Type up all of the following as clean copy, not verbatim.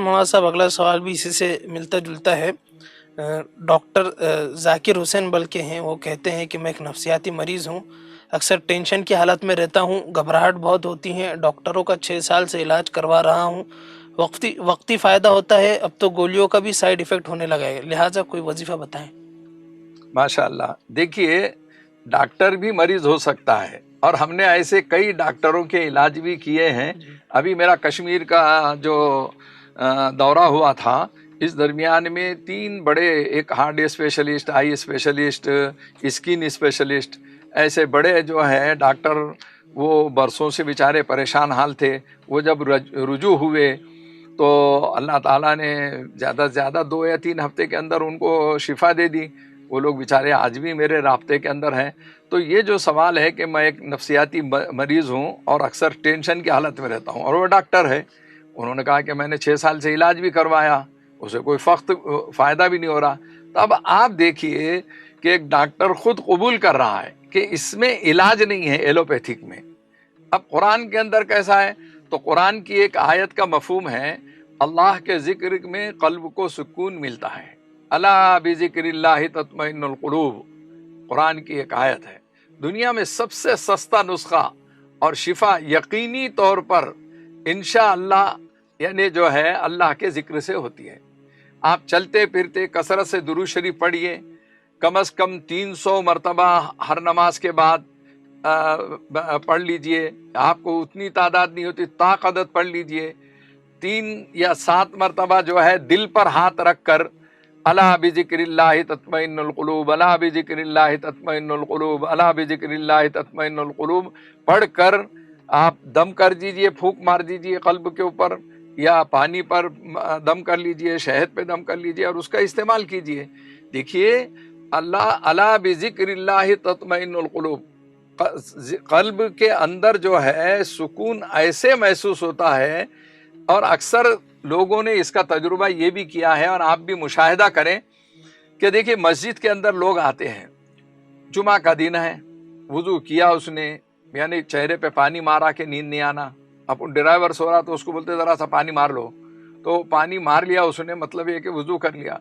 मोहम्मद साहब, अगला सवाल भी इसी से मिलता जुलता है। डॉक्टर ज़ाकिर हुसैन बल्कि हैं, वो कहते हैं कि मैं एक नफ्सियाती मरीज़ हूँ, अक्सर टेंशन की हालत में रहता हूँ, घबराहट बहुत होती है, डॉक्टरों का 6 साल से इलाज करवा रहा हूँ, वक्ती फ़ायदा होता है, अब तो गोलियों का भी साइड इफ़ेक्ट होने लगा है, लिहाजा कोई वजीफ़ा बताएं। माशाल्लाह। देखिए, डॉक्टर भी मरीज हो सकता है और हमने ऐसे कई डॉक्टरों के इलाज भी किए हैं। जी अभी मेरा कश्मीर का जो दौरा हुआ था, इस दरमियान में 3 बड़े, एक heart specialist, eye specialist, skin specialist, ऐसे बड़े जो है डॉक्टर, वो बरसों से बेचारे परेशान हाल थे। वो जब रुजू हुए तो अल्लाह ताला ने ज़्यादा से ज़्यादा 2 या 3 हफ्ते के अंदर उनको शिफा दे दी। वो लोग बेचारे आज भी मेरे राब्ते के अंदर हैं। तो ये जो सवाल है कि मैं एक नफ्सियाती मरीज़ हूँ और अक्सर टेंशन की हालत में रहता हूँ, और वो डॉक्टर है, उन्होंने कहा कि मैंने 6 साल से इलाज भी करवाया, उसे कोई फ़ायदा भी नहीं हो रहा। तो अब आप देखिए कि एक डॉक्टर खुद कबूल कर रहा है कि इसमें इलाज नहीं है एलोपैथिक में। अब कुरान के अंदर कैसा है, तो कुरान की एक आयत का मफहूम है, अल्लाह के जिक्र में कल्ब को सुकून मिलता है। अला बिज़िक्रिल्लाहि तत्मइन्नुल कुलूब, कुरान की एक आयत है। दुनिया में सबसे सस्ता नुस्खा और शिफा यकीनी तौर पर इंशाअल्लाह, यानी जो है अल्लाह के जिक्र से होती है। आप चलते फिरते कसरत से दुरूद शरीफ पढ़िए, कम से कम 300 मरतबा हर नमाज के बाद पढ़ लीजिए। आपको उतनी तादाद नहीं होती, ताक़दत पढ़ लीजिए। 3 या 7 मरतबा जो है दिल पर हाथ रख कर, अला बिज़िक्रिल्लाहि तत्मइन्नुल कुलूब, अला बिज़िक्रिल्लाहि तत्मइन्नुल कुलूब, अला बिज़िक्रिल्लाहि तत्मइन्नुल कुलूब पढ़ कर आप दम कर दीजिए, फूंक मार दीजिए कल्ब के ऊपर, या पानी पर दम कर लीजिए, शहद पे दम कर लीजिए और उसका इस्तेमाल कीजिए। देखिए, अल्लाह अला बिज़िक्रिल्लाहि तत्मइन्नुल कुलूब, कल्ब के अंदर जो है सुकून ऐसे महसूस होता है। और अक्सर लोगों ने इसका तजुर्बा ये भी किया है, और आप भी मुशाहिदा करें कि देखिए, मस्जिद के अंदर लोग आते हैं, जुमा का दिन है, वुजू किया उसने, यानी चेहरे पे पानी मारा कि नींद नहीं आना। अब ड्राइवर सो रहा तो उसको बोलते ज़रा सा पानी मार लो, तो पानी मार लिया उसने, मतलब ये कि वुजू कर लिया।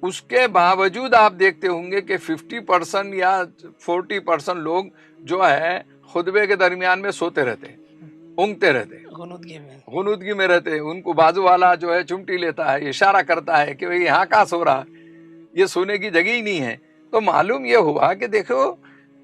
उसके बावजूद आप देखते होंगे कि 50% या 40% लोग जो है खुतबे के दरमियान में सोते रहते हैं, ऊँघते रहते हैं, गुनूदगी में रहते हैं। उनको बाजू वाला जो है चिमटी लेता है, इशारा करता है कि भाई यहाँ कहाँ सो रहा, ये सोने की जगह ही नहीं है। तो मालूम ये हुआ कि देखो,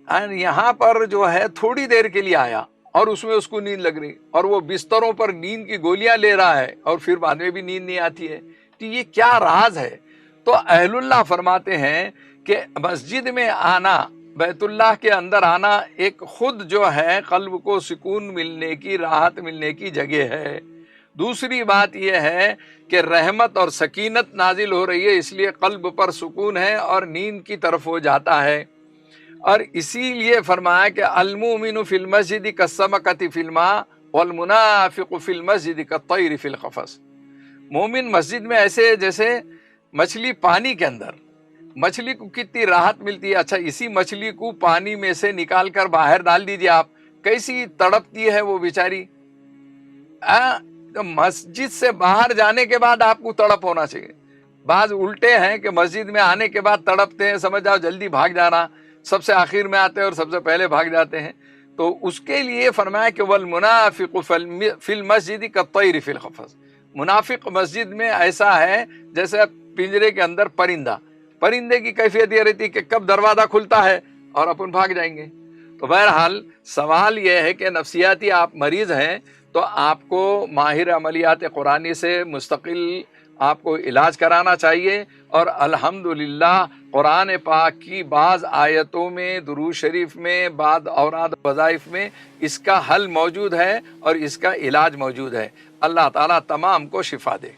यहाँ पर जो है थोड़ी देर के लिए आया और उसमें उसको नींद लग रही, और वो बिस्तरों पर नींद की गोलियां ले रहा है और फिर बाद में भी नींद नहीं आती है। तो ये क्या राज है? तो अहलुल्लाह फरमाते हैं कि मस्जिद में आना, बैतुल्लाह के अंदर आना, एक खुद जो है कल्ब को सुकून मिलने की, राहत मिलने की जगह है। दूसरी बात यह है कि रहमत और सकीनत नाजिल हो रही है, इसलिए कल्ब पर सुकून है और नींद की तरफ हो जाता है। और इसीलिए फरमाया कि अल-मुमिनु फिल मस्जिद कस्समकति फिल मा वल मुनाफिकु फिल मस्जिद कत्तैरि फिल क़फ़स। मोमिन मस्जिद में ऐसे जैसे मछली पानी के अंदर, मछली को कितनी राहत मिलती है। अच्छा, इसी मछली को पानी में से निकाल कर बाहर डाल दीजिए आप, कैसी तड़पती है वो बेचारी। तो मस्जिद से बाहर जाने के बाद आपको तड़प होना चाहिए। बाज उल्टे हैं कि मस्जिद में आने के बाद तड़पते हैं, समझ जाओ जल्दी भाग जाना, सबसे आखिर में आते हैं और सबसे पहले भाग जाते हैं। तो उसके लिए फरमाया कि वल मुनाफिकु फिल मस्जिद कत्तैरि फिल क़फ़स। मुनाफिक मस्जिद में ऐसा है जैसे पिंजरे के अंदर परिंदा, परिंदे की कैफियत ये रहती है कि कब दरवाज़ा खुलता है और अपन भाग जाएंगे। तो बहरहाल सवाल यह है कि नफ्सियाती आप मरीज़ हैं तो आपको माहिर अमलियात कुरानी से मुस्तकिल आपको इलाज कराना चाहिए। और अल्हम्दुलिल्लाह कुरान पाक की बाज़ आयतों में, दुरूद शरीफ में, बाद औराद वज़ाइफ में इसका हल मौजूद है और इसका इलाज मौजूद है। अल्लाह ताला तमाम को शिफा दे।